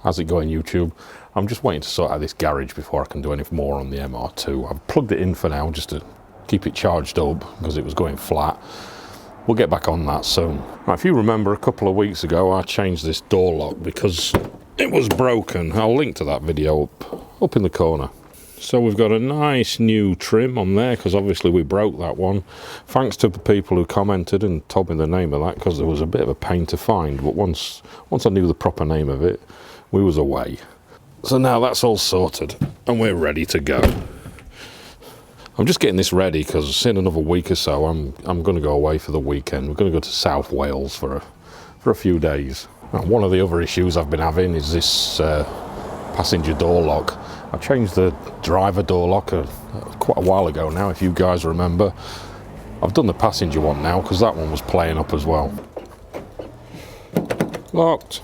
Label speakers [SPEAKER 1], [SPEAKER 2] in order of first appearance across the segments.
[SPEAKER 1] how's it going YouTube? I'm just waiting to sort out this garage before I can do any more on the MR2. I've plugged it in for now just to keep it charged up because it was going flat. We'll get back on that soon. Now, if you remember a couple of weeks ago, I changed this door lock because it was broken. I'll link to that video up in the corner. So we've got a nice new trim on there because obviously we broke that one. Thanks to the people who commented and told me the name of that because there was a bit of a pain to find. But once I knew the proper name of it, we was away. So now that's all sorted and we're ready to go. I'm just getting this ready because in another week or so I'm going to go away for the weekend. We're going to go to South Wales for a few days. Now, one of the other issues I've been having is this passenger door lock. I changed the driver door lock quite a while ago now, if you guys remember. I've done the passenger one now because that one was playing up as well. Locked.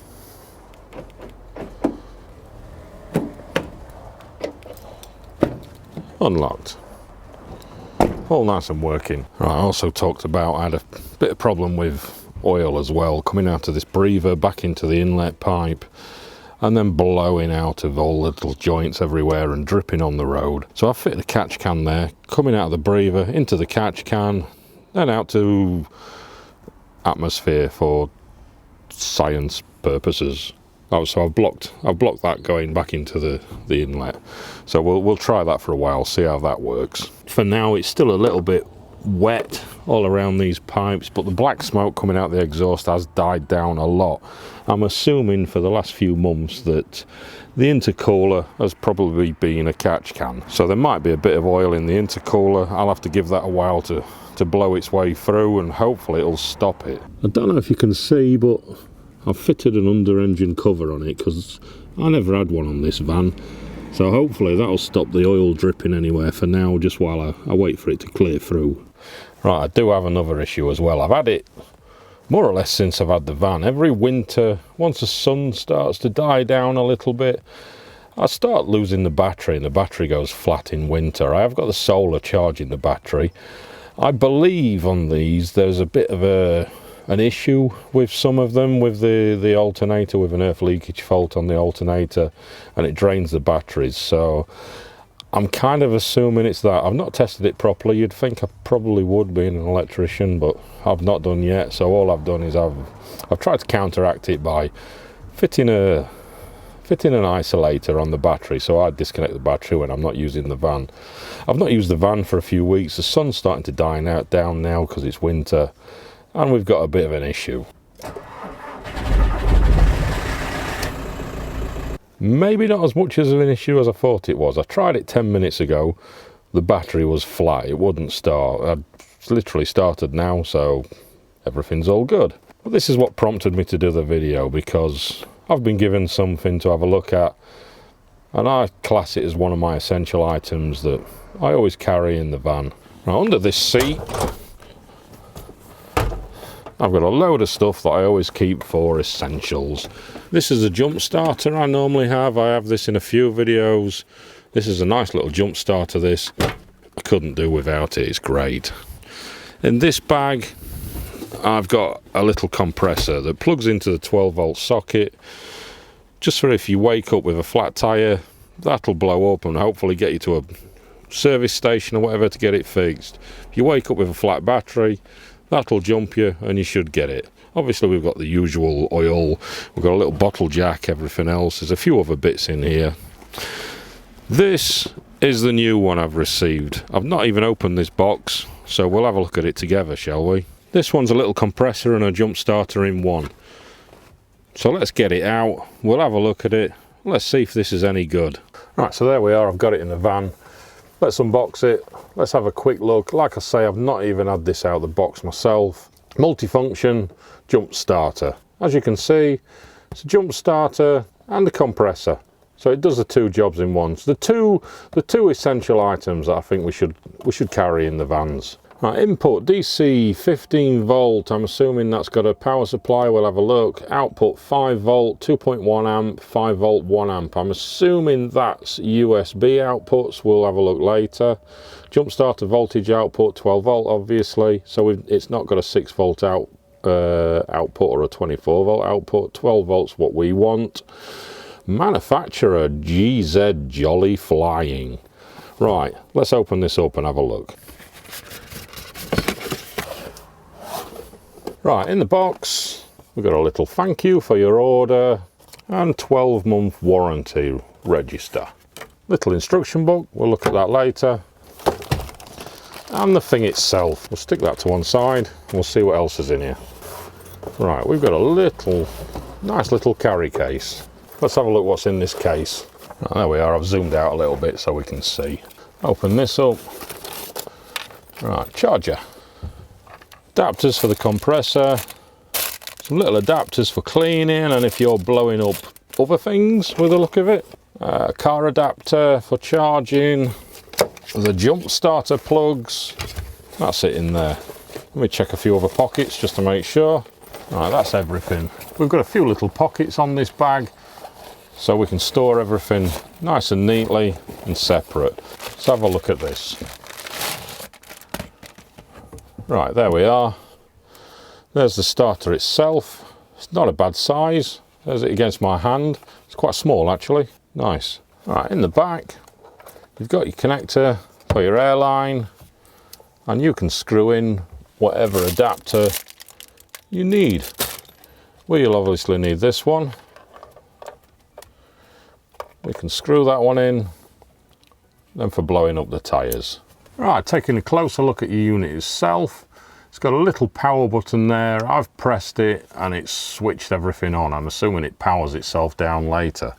[SPEAKER 1] Unlocked. All nice and working. Right, I also talked about I had a bit of problem with oil as well, coming out of this breather back into the inlet pipe and then blowing out of all the little joints everywhere and dripping on the road. So I fitted a catch can there, coming out of the breather into the catch can, then out to atmosphere for science purposes. Oh, so I've blocked that going back into the inlet. So we'll try that for a while, see how that works. For now, it's still a little bit wet all around these pipes, but the black smoke coming out the exhaust has died down a lot. I'm assuming for the last few months that the intercooler has probably been a catch can. So there might be a bit of oil in the intercooler. I'll have to give that a while to blow its way through and hopefully it'll stop it. I don't know if you can see, but I've fitted an under-engine cover on it because I never had one on this van. So hopefully that'll stop the oil dripping anywhere for now, just while I wait for it to clear through. Right, I do have another issue as well. I've had it more or less since I've had the van. Every winter, once the sun starts to die down a little bit, I start losing the battery and the battery goes flat in winter. I have got the solar charging the battery. I believe on these there's a bit of an issue with some of them, with the alternator, with an earth leakage fault on the alternator, and it drains the batteries. So I'm kind of assuming it's that. I've not tested it properly. You'd think I probably would, being an electrician, but I've not done yet. So all I've done is I've tried to counteract it by fitting an isolator on the battery, so I disconnect the battery when I'm not using the van. I've not used the van for a few weeks. The sun's starting to die down now because it's winter, and we've got a bit of an issue. Maybe not as much as an issue as I thought it was. I tried it 10 minutes ago. The battery was flat. It wouldn't start. I'd literally started now, so everything's all good. But this is what prompted me to do the video, because I've been given something to have a look at, and I class it as one of my essential items that I always carry in the van. Now, under this seat, I've got a load of stuff that I always keep for essentials. This is a jump starter I normally have. I have this in a few videos. This is a nice little jump starter, this. I couldn't do without it, it's great. In this bag, I've got a little compressor that plugs into the 12-volt socket. Just for if you wake up with a flat tyre, that'll blow up and hopefully get you to a service station or whatever to get it fixed. If you wake up with a flat battery, that'll jump you and you should get it. Obviously we've got the usual oil, we've got a little bottle jack, everything else. There's a few other bits in here. This is the new one I've received. I've not even opened this box, so we'll have a look at it together, shall we? This one's a little compressor and a jump starter in one. So let's get it out, we'll have a look at it, let's see if this is any good. Right, so there we are, I've got it in the van. Let's unbox it, let's have a quick look. Like I say, I've not even had this out of the box myself. Multifunction jump starter. As you can see, it's a jump starter and a compressor. So it does the two jobs in one. So the two essential items that I think we should carry in the vans. Right, input DC 15 volt. I'm assuming that's got a power supply. We'll have a look. Output 5 volt, 2.1 amp, 5 volt, 1 amp. I'm assuming that's USB outputs. We'll have a look later. Jump starter voltage output 12 volt, obviously. So it's not got a 6 volt output or a 24 volt output. 12 volts what we want. Manufacturer GZ Jolly Flying. Right, let's open this up and have a look. Right, in the box, we've got a little thank you for your order and 12-month warranty register. Little instruction book, we'll look at that later. And the thing itself, we'll stick that to one side and we'll see what else is in here. Right, we've got a nice little carry case. Let's have a look what's in this case. Right, there we are, I've zoomed out a little bit so we can see. Open this up. Right, charger. Adapters for the compressor. Some little adapters for cleaning and if you're blowing up other things with the look of it. Car adapter for charging. The jump starter plugs. That's it in there. Let me check a few other pockets just to make sure. Right, that's everything. We've got a few little pockets on this bag so we can store everything nice and neatly and separate. Let's have a look at this. Right, there we are. There's the starter itself. It's not a bad size. There's it against my hand. It's quite small actually. Nice. Right, in the back, you've got your connector for your airline, and you can screw in whatever adapter you need. Well, you'll obviously need this one. We can screw that one in, then for blowing up the tyres. Right, taking a closer look at your unit itself. It's got a little power button there. I've pressed it and it's switched everything on. I'm assuming it powers itself down later.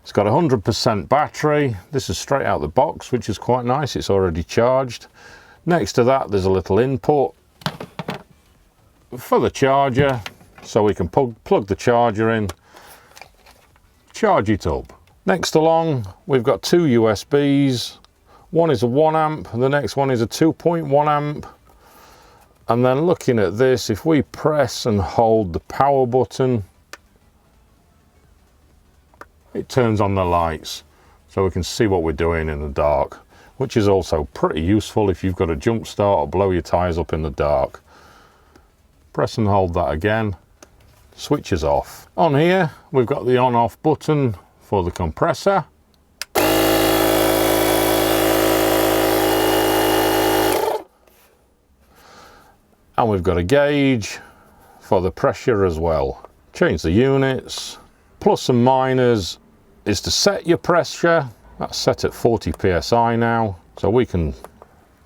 [SPEAKER 1] It's got a 100% battery. This is straight out the box, which is quite nice. It's already charged. Next to that, there's a little input for the charger, so we can plug the charger in, charge it up. Next along, we've got two USBs. One is a 1 amp, and the next one is a 2.1 amp. And then looking at this, if we press and hold the power button, it turns on the lights so we can see what we're doing in the dark, which is also pretty useful if you've got a jump start or blow your tyres up in the dark. Press and hold that again, switches off. On here, we've got the on-off button for the compressor. And we've got a gauge for the pressure as well. Change the units. Plus and minus is to set your pressure. That's set at 40 psi now, so we can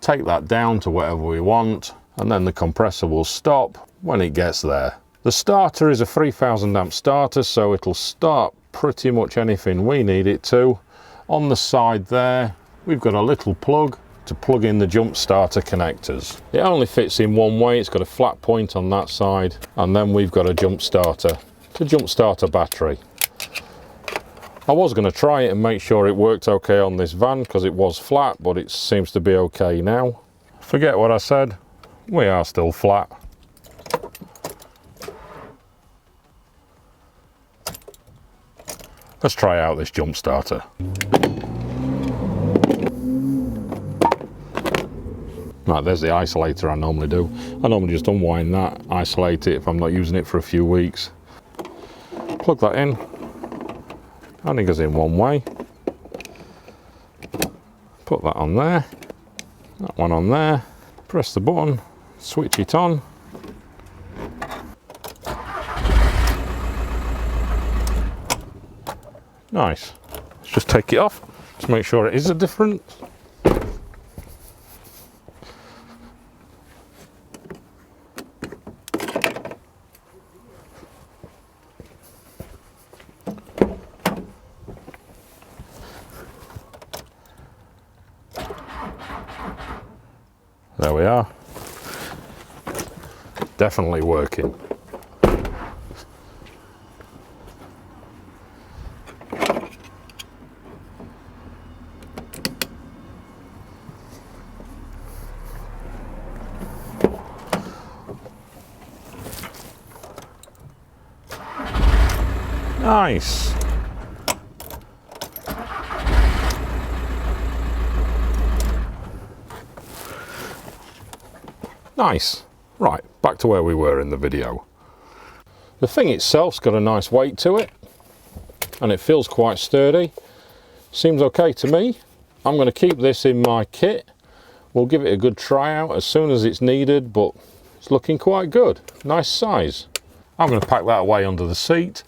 [SPEAKER 1] take that down to whatever we want, and then the compressor will stop when it gets there. The starter is a 3000 amp starter, so it'll start pretty much anything we need it to. On the side there, we've got a little plug to plug in the jump starter connectors. It only fits in one way. It's got a flat point on that side, and then we've got a jump starter. It's a jump starter battery. I was going to try it and make sure it worked okay on this van because it was flat, but it seems to be okay now. Forget what I said, we are still flat. Let's try out this jump starter. Right, there's the isolator I normally do. I normally just unwind that, isolate it if I'm not using it for a few weeks. Plug that in. Only goes in one way. Put that on there. That one on there. Press the button. Switch it on. Nice. Let's just take it off to make sure it is a different. There we are. Definitely working. Nice. Nice. Right, back to where we were in the video. The thing itself's got a nice weight to it. and it feels quite sturdy. Seems okay to me. I'm going to keep this in my kit. We'll give it a good try out as soon as it's needed, but it's looking quite good. Nice size. I'm going to pack that away under the seat,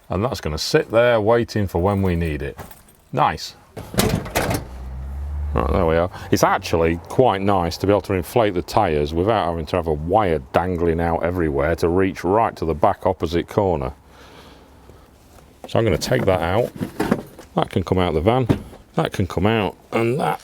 [SPEAKER 1] and that's going to sit there waiting for when we need it. Nice. Right, there we are. It's actually quite nice to be able to inflate the tyres without having to have a wire dangling out everywhere to reach right to the back opposite corner. So I'm going to take that out. That can come out of the van. That can come out, and that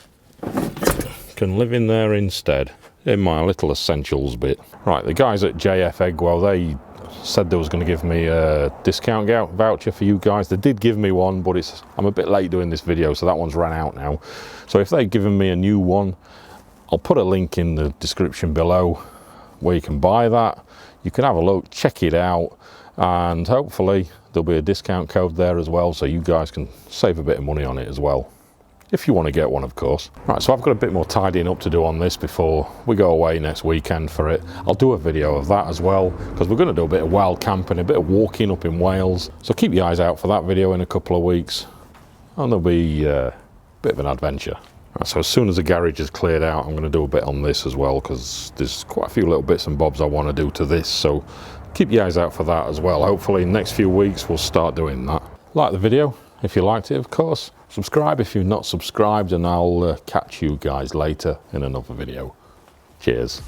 [SPEAKER 1] can live in there instead, in my little essentials bit. Right, the guys at JF.EGWO, they said they was going to give me a discount voucher for you guys. They did give me one, but I'm a bit late doing this video, so that one's ran out now. So if they've given me a new one, I'll put a link in the description below where you can buy that. You can have a look, check it out, and hopefully there'll be a discount code there as well, so you guys can save a bit of money on it as well, if you want to get one, of course. Right, so I've got a bit more tidying up to do on this before we go away next weekend for it. I'll do a video of that as well, because we're going to do a bit of wild camping, a bit of walking up in Wales. So keep your eyes out for that video in a couple of weeks, and there'll be a bit of an adventure. Right, so as soon as the garage is cleared out, I'm going to do a bit on this as well, because there's quite a few little bits and bobs I want to do to this, so keep your eyes out for that as well. Hopefully in the next few weeks we'll start doing that. Like the video if you liked it, of course. Subscribe if you've not subscribed, and I'll catch you guys later in another video. Cheers.